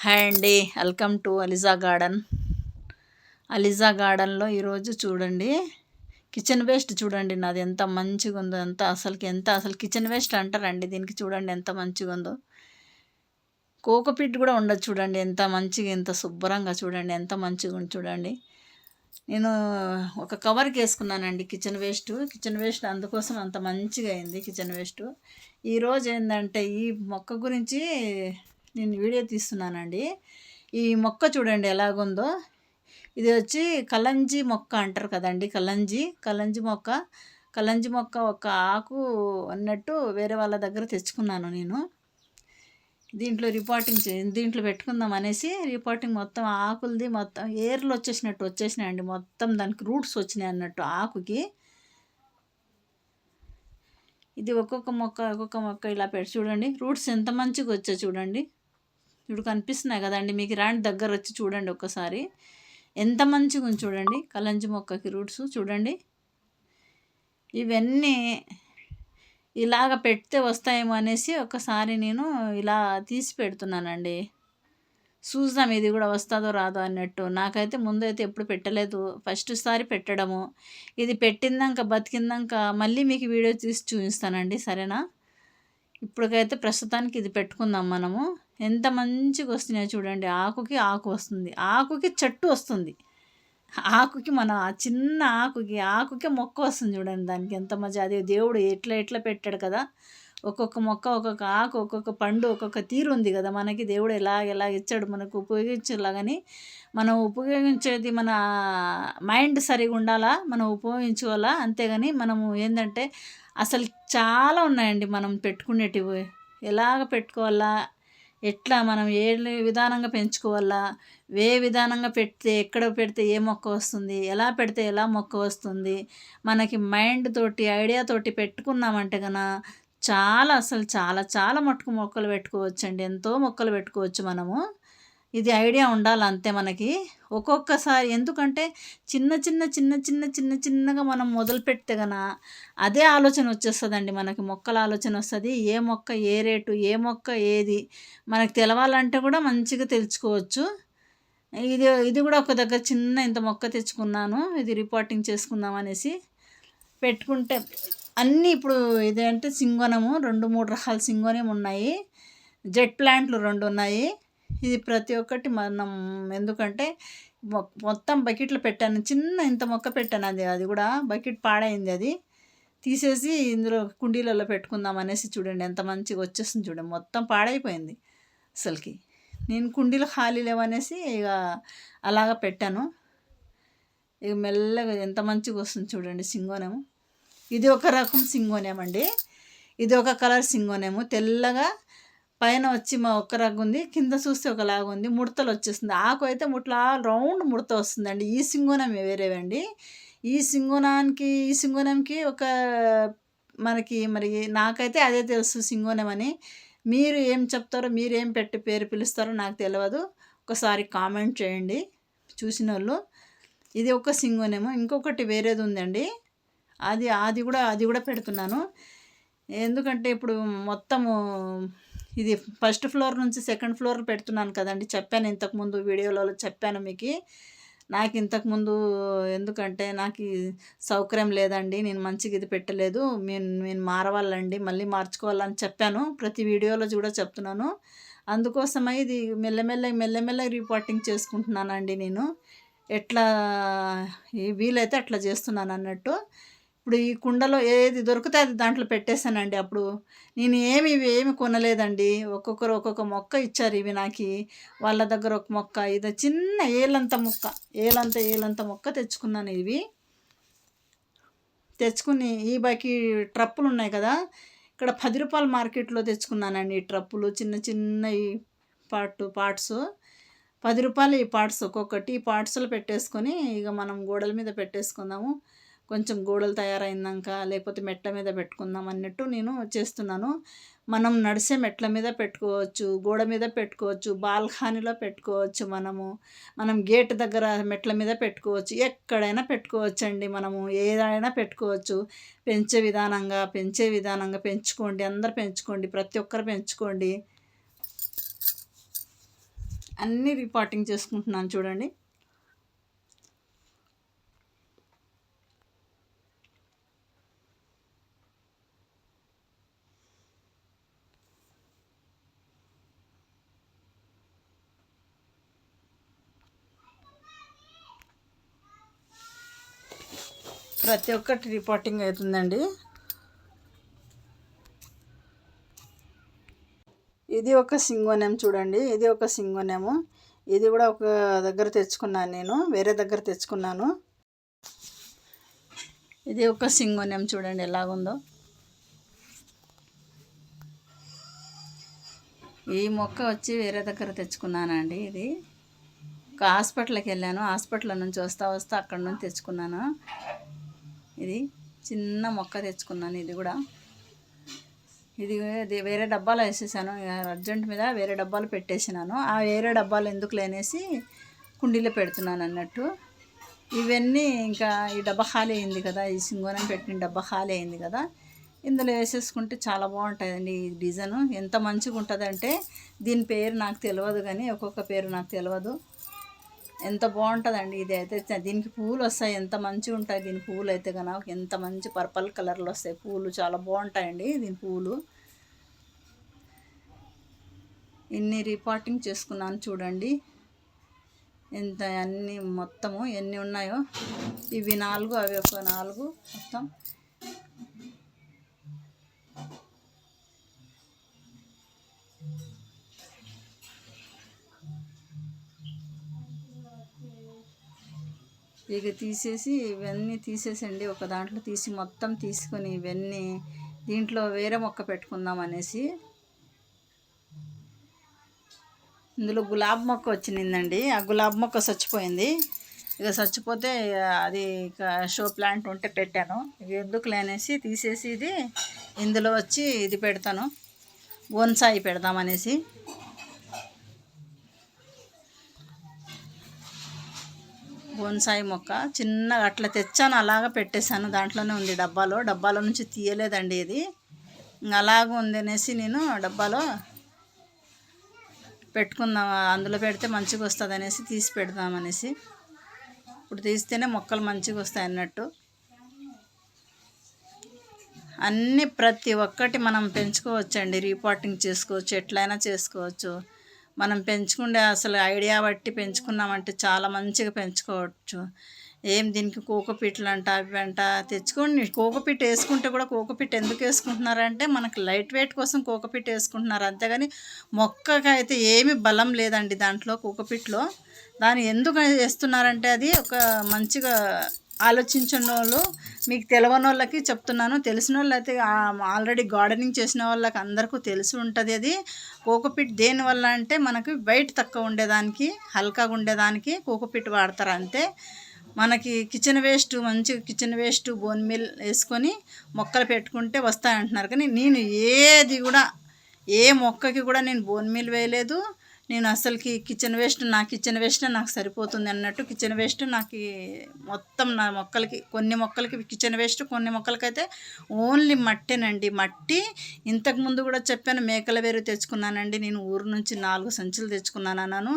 Hi అండి, welcome to అలిజా garden. అలిజా గార్డెన్లో ఈరోజు చూడండి, కిచెన్ వేస్ట్ చూడండి నాది ఎంత మంచిగా ఉందో. అసలు కిచెన్ వేస్ట్ అంటారండి దీనికి. చూడండి ఎంత మంచిగా ఉందో. కోకోపీట్ కూడా ఉండదు చూడండి, ఎంత మంచిగా ఎంత శుభ్రంగా చూడండి, ఎంత మంచిగా ఉంది చూడండి. నేను ఒక కవర్కి వేసుకున్నానండి కిచెన్ వేస్ట్ అందుకోసం అంత మంచిగా అయింది కిచెన్ వేస్ట్. ఈరోజు ఏంటంటే ఈ మొక్క గురించి నేను వీడియో తీస్తున్నానండి. ఈ మొక్క చూడండి ఎలాగుందో. ఇది వచ్చి కలంజీ మొక్క అంటారు కదండి, కలంజీ మొక్క ఒక ఆకు అన్నట్టు వేరే వాళ్ళ దగ్గర తెచ్చుకున్నాను నేను. దీంట్లో పెట్టుకుందాం అనేసి రిపోర్టింగ్ మొత్తం ఆకులది మొత్తం ఏర్లు వచ్చేసినాయండి. మొత్తం దానికి రూట్స్ వచ్చినాయి అన్నట్టు ఆకుకి. ఇది ఒక్కొక్క మొక్క ఇలా పెట్టి చూడండి, రూట్స్ ఎంత మంచిగా వచ్చాయి చూడండి. ఇప్పుడు కనిపిస్తున్నాయి కదండి మీకు. రాండి దగ్గర వచ్చి చూడండి ఒక్కసారి, ఎంత మంచిగా ఉంది చూడండి కలంజి మొక్కకి రూట్స్ చూడండి. ఇవన్నీ ఇలాగ పెడితే వస్తాయేమో అనేసి ఒకసారి నేను ఇలా తీసి పెడుతున్నానండి. చూద్దాం ఇది కూడా వస్తుందో రాదో అన్నట్టు. నాకైతే ముందైతే ఎప్పుడు పెట్టలేదు, ఫస్ట్ సారి పెట్టడము. ఇది పెట్టిందాక బతికిందాక మళ్ళీ మీకు వీడియో తీసి చూపిస్తానండి, సరేనా? ఇప్పటికైతే ప్రస్తుతానికి ఇది పెట్టుకుందాం మనము. ఎంత మంచిగా వస్తున్నాయో చూడండి. ఆకుకి ఆకు వస్తుంది, ఆకుకి చెట్టు వస్తుంది, ఆకుకి మన చిన్న ఆకుకి మొక్క వస్తుంది చూడండి. దానికి ఎంత మజా. అదే దేవుడు ఎట్లా పెట్టాడు కదా. ఒక్కొక్క మొక్క, ఒక్కొక్క ఆకు, ఒక్కొక్క పండు, ఒక్కొక్క తీరు ఉంది కదా మనకి. దేవుడు ఎలా ఇచ్చాడు మనకు ఉపయోగించేలాగని. మనం ఉపయోగించేది మన మైండ్ సరిగా ఉండాలా, మనం ఉపయోగించుకోవాలా. అంతేగాని మనము ఏంటంటే అసలు చాలా ఉన్నాయండి మనం పెట్టుకునేటివి. ఎలాగ పెట్టుకోవాలా, ఎట్లా మనం ఏ విధానంగా పెంచుకోవాలా, విధానంగా పెడితే ఎక్కడ పెడితే ఏ మొక్క వస్తుంది, ఎలా పెడితే ఎలా మొక్క వస్తుంది, మనకి మైండ్ తోటి ఐడియా తోటి పెట్టుకున్నామంటే కన్నా అసలు చాలా మట్టుకు మొక్కలు పెట్టుకోవచ్చండి. ఎంతో మొక్కలు పెట్టుకోవచ్చు మనము. ఇది ఐడియా ఉండాలి అంతే మనకి. ఒక్కొక్కసారి ఎందుకంటే చిన్నగా మనం మొదలు పెడితే గన అదే ఆలోచన వచ్చేస్తుందండి మనకి. మొక్కల ఆలోచన వస్తుంది. ఏ మొక్క ఏ రేటు, ఏ మొక్క ఏది మనకు తెలవాలంటే కూడా మంచిగా తెలుసుకోవచ్చు. ఇది కూడా ఒక దగ్గర ఇంత మొక్క తెచ్చుకున్నాను. ఇది రిపోర్టింగ్ చేసుకుందాం అనేసి పెట్టుకుంటే అన్నీ ఇప్పుడు ఇదేంటే సింగోనము 2-3 రకాల సింగోనం ఉన్నాయి. జెట్ ప్లాంట్లు 2 ఉన్నాయి. ఇది ప్రతి ఒక్కటి మనం ఎందుకంటే మొత్తం బకెట్లో పెట్టాను. ఇంత మొక్క పెట్టాను, అది కూడా బకెట్ పాడైంది. అది తీసేసి ఇందులో కుండీలలో పెట్టుకుందాం అనేసి చూడండి ఎంత మంచిగా వచ్చేస్తుంది చూడండి. మొత్తం పాడైపోయింది అసలుకి. నేను కుండీలు ఖాళీ లేవనేసి ఇక అలాగ పెట్టాను. ఇక మెల్లగా ఎంత మంచిగా వస్తుంది చూడండి సింగోనేమో. ఇది ఒక రకం సింగోనేం అండి. ఇది ఒక కలర్ సింగోనేమో, తెల్లగా పైన వచ్చి ఒక్క రకం ఉంది, కింద చూస్తే ఒకలాగా ఉంది. ముడతలు వచ్చేస్తుంది. ఆకు అయితే రౌండ్ ముడత వస్తుందండి. ఈ సింగోనం వేరేవండి. ఈ సింగోనంకి ఒక మనకి మరి నాకైతే అదే తెలుసు సింగోనం అని. మీరు ఏం చెప్తారో, మీరు ఏం పేరు పిలుస్తారో నాకు తెలియదు. ఒకసారి కామెంట్ చేయండి చూసిన వాళ్ళు. ఇది ఒక సింగోనేమో. ఇంకొకటి వేరేది ఉందండి, అది కూడా పెడుతున్నాను. ఎందుకంటే ఇప్పుడు మొత్తము ఇది ఫస్ట్ ఫ్లోర్ నుంచి సెకండ్ ఫ్లోర్ పెడుతున్నాను కదండి. చెప్పాను ఇంతకుముందు వీడియోలలో చెప్పాను మీకు. నాకు ఇంతకుముందు ఎందుకంటే నాకు సౌకర్యం లేదండి, నేను మంచిగా ఇది పెట్టలేదు, నేను మారవాలండి, మళ్ళీ మార్చుకోవాలని చెప్పాను. ప్రతి వీడియోలో కూడా చెప్తున్నాను. అందుకోసమై ఇది మెల్లమెల్లగా రిపోర్టింగ్ చేసుకుంటున్నానండి నేను. ఎట్లా వీలైతే అట్లా చేస్తున్నాను అన్నట్టు. ఇప్పుడు ఈ కుండలో ఏది దొరికితే అది దాంట్లో పెట్టేశానండి. అప్పుడు నేను ఏమి కొనలేదండి. ఒక్కొక్క మొక్క ఇచ్చారు ఇవి నాకు. వాళ్ళ దగ్గర ఒక మొక్క, ఇది చిన్న ఏలంత మొక్క తెచ్చుకున్నాను. ఇవి తెచ్చుకుని ఈ ట్రప్పులు ఉన్నాయి కదా, ఇక్కడ 10 రూపాయల మార్కెట్లో తెచ్చుకున్నానండి. ఈ ట్రప్పులు చిన్న ఈ పార్ట్స్ 10 రూపాయలు ఈ పార్ట్స్ ఒక్కొక్కటి. ఈ పార్ట్స్లో పెట్టేసుకొని ఇక మనం గోడల మీద పెట్టేసుకుందాము. కొంచెం గోడలు తయారైనాక లేకపోతే మెట్ల మీద పెట్టుకుందాం అన్నట్టు నేను చేస్తున్నాను. మనం నడిసే మెట్ల మీద పెట్టుకోవచ్చు, గోడ మీద పెట్టుకోవచ్చు, బాల్కనీలో పెట్టుకోవచ్చు, మనం గేట్ దగ్గర మెట్ల మీద పెట్టుకోవచ్చు, ఎక్కడైనా పెట్టుకోవచ్చు అండి. మనము ఏదైనా పెట్టుకోవచ్చు. పెంచే విధానంగా పెంచుకోండి. అందరు పెంచుకోండి, ప్రతి ఒక్కరు పెంచుకోండి. అన్నీ రీపాటింగ్ చేసుకుంటున్నాను చూడండి. ప్రతి ఒక్కటి రిపోర్టింగ్ అవుతుందండి. ఇది ఒక సింగోనేం చూడండి, ఇది ఒక సింగోనేము. ఇది కూడా ఒక దగ్గర తెచ్చుకున్నాను, నేను వేరే దగ్గర తెచ్చుకున్నాను. ఇది ఒక సింగోనేం చూడండి ఎలాగుందో. ఈ మొక్క వచ్చి వేరే దగ్గర తెచ్చుకున్నానండి. ఇది ఒక హాస్పిటల్కి వెళ్ళాను, హాస్పిటల్ నుంచి వస్తా అక్కడ నుంచి తెచ్చుకున్నాను. ఇది చిన్న మొక్క తెచ్చుకున్నాను. ఇది వేరే డబ్బాలో వేసేసాను, అర్జెంట్ మీద వేరే డబ్బాలు పెట్టేసినాను. ఆ వేరే డబ్బాలు ఎందుకు లేనేసి కుండీలో పెడుతున్నాను అన్నట్టు. ఇవన్నీ ఇంకా ఈ డబ్బా ఖాళీ అయింది కదా, ఈ సింగోనం పెట్టిన డబ్బా ఖాళీ అయింది కదా, ఇందులో వేసేసుకుంటే చాలా బాగుంటుందండి. ఈ డిజైను ఎంత మంచిగా ఉంటుందంటే, దీని పేరు నాకు తెలియదు కానీ ఒక్కొక్క పేరు నాకు తెలియదు. ఎంత బాగుంటుందండి ఇది అయితే. దీనికి పువ్వులు వస్తాయి, ఎంత మంచిగా ఉంటాయి దీని పువ్వులు అయితే కనుక. ఎంత మంచి పర్పల్ కలర్లో వస్తాయి పువ్వులు, చాలా బాగుంటాయండి దీని పువ్వులు. ఇన్ని రీపాటింగ్ చేసుకున్నాను చూడండి. ఎంత అన్నీ మొత్తము ఎన్ని ఉన్నాయో, ఇవి 4, అవి ఒక 4 మొత్తం. ఇక తీసేసి ఇవన్నీ తీసేసండి, ఒక దాంట్లో తీసి మొత్తం తీసుకొని ఇవన్నీ దీంట్లో వేరే మొక్క పెట్టుకుందాం అనేసి. ఇందులో గులాబీ మొక్క వచ్చిందండి, ఆ గులాబీ మొక్క చచ్చిపోయింది. ఇక చచ్చిపోతే అది ఇక షో ప్లాంట్ ఉంటే పెట్టాను. ఇక ఎందుకు లేనేసి తీసేసి ఇందులో వచ్చి ఇది పెడతాను, బోన్సాయి పెడదామనేసి. బోన్సాయి మొక్క చిన్నగా అట్లా తెచ్చాను, అలాగా పెట్టేశాను. దాంట్లోనే ఉంది డబ్బాలో నుంచి తీయలేదండి ఇది, అలాగ ఉంది అనేసి నేను డబ్బాలో పెట్టుకుందాం, అందులో పెడితే మంచిగా వస్తుంది అనేసి తీసి పెడదామనేసి. ఇప్పుడు తీస్తేనే మొక్కలు మంచిగా వస్తాయి అన్నట్టు. అన్నీ ప్రతి ఒక్కటి మనం పెంచుకోవచ్చండి, రీపాటింగ్ చేసుకోవచ్చు, ఎట్లయినా చేసుకోవచ్చు. మనం పెంచుకుంటే అసలు ఐడియా బట్టి పెంచుకున్నామంటే చాలా మంచిగా పెంచుకోవచ్చు. దీనికి కోకోపీట్లు అంట అవి అంట తెచ్చుకోండి. కోకోపీట్ వేసుకుంటే కూడా, కోకోపీట్ ఎందుకు వేసుకుంటున్నారంటే మనకి లైట్ వెయిట్ కోసం కోకోపీట్ వేసుకుంటున్నారు, అంతేగాని మొక్కకైతే ఏమి బలం లేదండి దాంట్లో కోకోపీట్లో. దాన్ని ఎందుకు వేస్తున్నారంటే అది ఒక మంచిగా ఆలోచించిన వాళ్ళు, మీకు తెలియని వాళ్ళకి చెప్తున్నాను, తెలిసిన వాళ్ళు అయితే ఆల్రెడీ గార్డెనింగ్ చేసిన వాళ్ళకి అందరికీ తెలిసి ఉంటుంది. అది కోకోపీట్ దేనివల్ల అంటే మనకి వెయిట్ తక్కువ ఉండేదానికి, హల్కాగా ఉండేదానికి కోకోపీట్ వాడతారు అంతే. మనకి కిచెన్ వేస్ట్, మంచిగా కిచెన్ వేస్ట్ బోన్ మిల్ వేసుకొని మొక్కలు పెట్టుకుంటే వస్తాయంటున్నారు, కానీ నేను ఏది కూడా ఏ మొక్కకి కూడా నేను బోన్ మిల్ వేయలేదు. నేను అసలుకి కిచెన్ వేస్ట్ నాకు సరిపోతుంది అన్నట్టు, కిచెన్ వేస్ట్ నాకు మొత్తం నా మొక్కలకి, కొన్ని మొక్కలకి కిచెన్ వేస్ట్, కొన్ని మొక్కలకైతే ఓన్లీ మట్టేనండి. మట్టి ఇంతకుముందు కూడా చెప్పాను, మేకల వేరు తెచ్చుకున్నానండి నేను. ఊరు నుంచి 4 సంచులు తెచ్చుకున్నాను అన్నాను.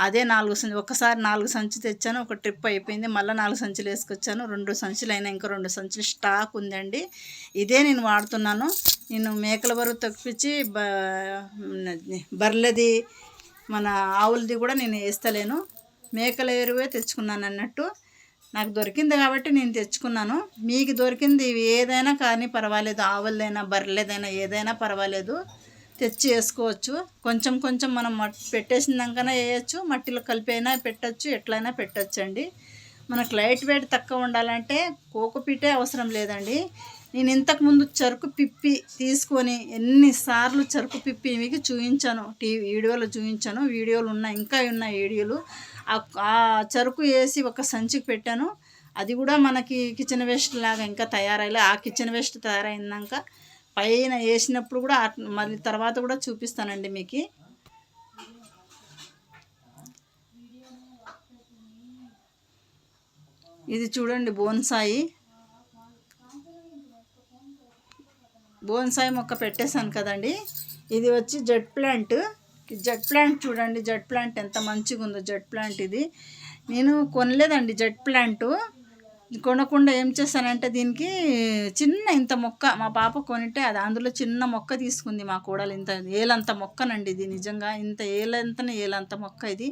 అదే 4 సంచులు, ఒకసారి 4 సంచులు తెచ్చాను, ఒక ట్రిప్ అయిపోయింది, మళ్ళీ 4 సంచులు వేసుకొచ్చాను. 2 సంచులు అయినా ఇంకా 2 సంచులు స్టాక్ ఉందండి. ఇదే నేను వాడుతున్నాను. నేను మేకల బరువు తప్పించి బర్రెలది, మన ఆవులది కూడా నేను వేస్తలేను. మేకల ఎరువే తెచ్చుకున్నాను అన్నట్టు. నాకు దొరికింది కాబట్టి నేను తెచ్చుకున్నాను. మీకు దొరికింది ఏదైనా కానీ పర్వాలేదు, ఆవులదైనా బర్రెలదైనా ఏదైనా పర్వాలేదు, తెచ్చి వేసుకోవచ్చు. కొంచెం కొంచెం మనం పెట్టేసినాకనే వేయచ్చు, మట్టిలో కలిపి అయినా పెట్టచ్చు, ఎట్లయినా పెట్టచ్చు అండి. మనకు లైట్ వెయిట్ తక్కువ ఉండాలంటే కోకోపీటే అవసరం లేదండి. నేను ఇంతకుముందు చెరుకు పిప్పి తీసుకొని ఎన్నిసార్లు చెరుకు పిప్పి మీకు చూపించాను, వీడియోలో చూపించాను, వీడియోలు ఉన్నాయి, ఇంకా ఉన్నాయి వీడియోలు. ఆ చెరుకు వేసి ఒక సంచికి పెట్టాను. అది కూడా మనకి కిచెన్ వేస్ట్ లాగా ఇంకా తయారయ్యే, ఆ కిచెన్ వేస్ట్ తయారైనాక పైన వేసినప్పుడు కూడా మళ్ళీ తర్వాత కూడా చూపిస్తానండి మీకు. ఇది చూడండి బోన్సాయి మొక్క పెట్టేశాను కదండి. ఇది వచ్చి జెడ్ ప్లాంట్, జెడ్ ప్లాంట్ చూడండి, జెడ్ ప్లాంట్ ఎంత మంచిగా ఉందో. జెడ్ ప్లాంట్ ఇది నేను కొనలేదండి. జెడ్ ప్లాంట్ కొనకుండా ఏం చేశానంటే దీనికి చిన్న ఇంత మొక్క మా పాప కొనితే అది అందులో చిన్న మొక్క తీసుకుంది మా కోడలు. ఇంత ఏలంత మొక్కనండి ఇది, నిజంగా ఇంత ఏలంత మొక్క ఇది.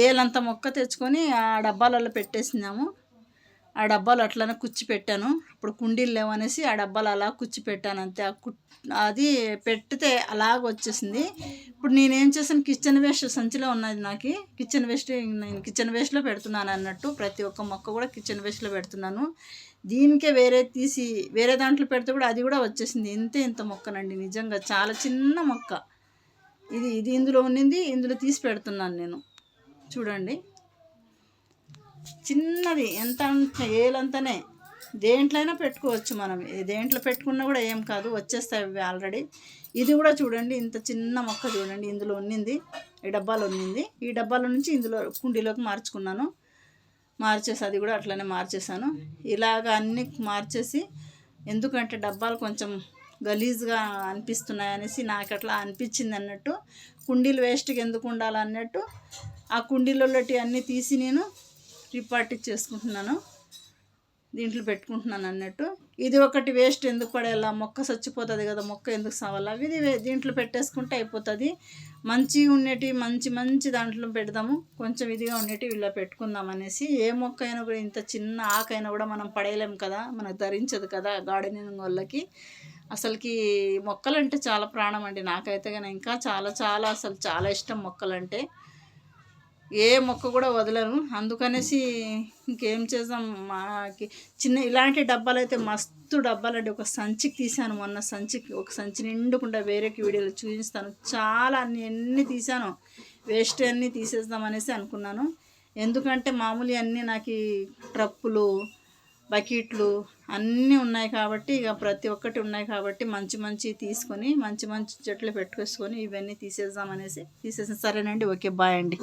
ఏలంత మొక్క తెచ్చుకొని ఆ డబ్బాలలో పెట్టేసినాము. ఆ డబ్బాలు అట్లనే కుచ్చి పెట్టాను. ఇప్పుడు కుండీలు లేవనేసి ఆ డబ్బాలు అలా కుచ్చి పెట్టాను అంతే. అది పెడితే అలాగ వచ్చేసింది. ఇప్పుడు నేనేం చేశాను, కిచెన్ వేస్ట్ సంచిలో ఉన్నది నాకు. కిచెన్ వేస్ట్ నేను కిచెన్ వేస్ట్లో పెడుతున్నాను అన్నట్టు. ప్రతి ఒక్క మొక్క కూడా కిచెన్ వేస్ట్లో పెడుతున్నాను. దీనికే వేరే తీసి వేరే దాంట్లో పెడితే కూడా అది కూడా వచ్చేసింది. ఇంత మొక్కనండి, నిజంగా చాలా చిన్న మొక్క ఇది ఇందులో ఉన్నింది. ఇందులో తీసి పెడుతున్నాను నేను. చూడండి, చిన్నది ఎంత ఏలంతనే. దేంట్లైనా పెట్టుకోవచ్చు మనం, దేంట్లో పెట్టుకున్నా కూడా ఏం కాదు, వచ్చేస్తాయి అవి ఆల్రెడీ. ఇది కూడా చూడండి, ఇంత చిన్న మొక్క చూడండి, ఇందులో ఉన్నింది. ఈ డబ్బాలో ఉన్నింది. ఈ డబ్బాలో నుంచి ఇందులో కుండీలోకి మార్చేసి అది కూడా అట్లనే మార్చేసాను. ఇలాగ అన్నీ మార్చేసి, ఎందుకంటే డబ్బాలు కొంచెం గలీజ్గా అనిపిస్తున్నాయి అనేసి నాకు అట్లా అనిపించింది అన్నట్టు. కుండీలు వేస్ట్గా ఎందుకు ఉండాలన్నట్టు ఆ కుండీలలోటి అన్నీ తీసి నేను రిపార్టీ చేసుకుంటున్నాను, దీంట్లో పెట్టుకుంటున్నాను అన్నట్టు. ఇది ఒకటి వేస్ట్ ఎందుకు పడేలా, మొక్క చచ్చిపోతుంది కదా, మొక్క ఎందుకు సావాలా, ఇది దీంట్లో పెట్టేసుకుంటే అయిపోతుంది. మంచిగా ఉండేటి మంచి దాంట్లో పెడదాము, కొంచెం ఇదిగా ఉండేటి ఇలా పెట్టుకుందాం అనేసి. ఏ మొక్క అయినా కూడా ఇంత చిన్న ఆకైనా కూడా మనం పడేయలేము కదా, మనకు ధరించదు కదా గార్డెనింగ్ వాళ్ళకి. అసలుకి మొక్కలంటే చాలా ప్రాణం అండి నాకైతే. కానీ ఇంకా చాలా అసలు చాలా ఇష్టం మొక్కలంటే. ఏ మొక్క కూడా వదలను. అందుకనేసి ఇంకేం చేద్దాం, మాకి చిన్న ఇలాంటి డబ్బాలు అయితే మస్తు డబ్బాలండి. ఒక సంచికి తీసాను మొన్న, ఒక సంచి నిండుకుండా వేరేకి వీడియోలో చూపిస్తాను. చాలా ఎన్ని తీసాను, వేస్ట్ అన్నీ తీసేద్దామనేసి అనుకున్నాను. ఎందుకంటే మామూలు అన్నీ నాకు ట్రప్పులు బకెట్లు అన్నీ ఉన్నాయి కాబట్టి, ఇక ప్రతి ఒక్కటి ఉన్నాయి కాబట్టి మంచి తీసుకొని మంచి చెట్లు పెట్టుకొసుకొని ఇవన్నీ తీసేద్దామనేసి తీసేసాను. సరేనండి, ఓకే, బాయ్ అండి.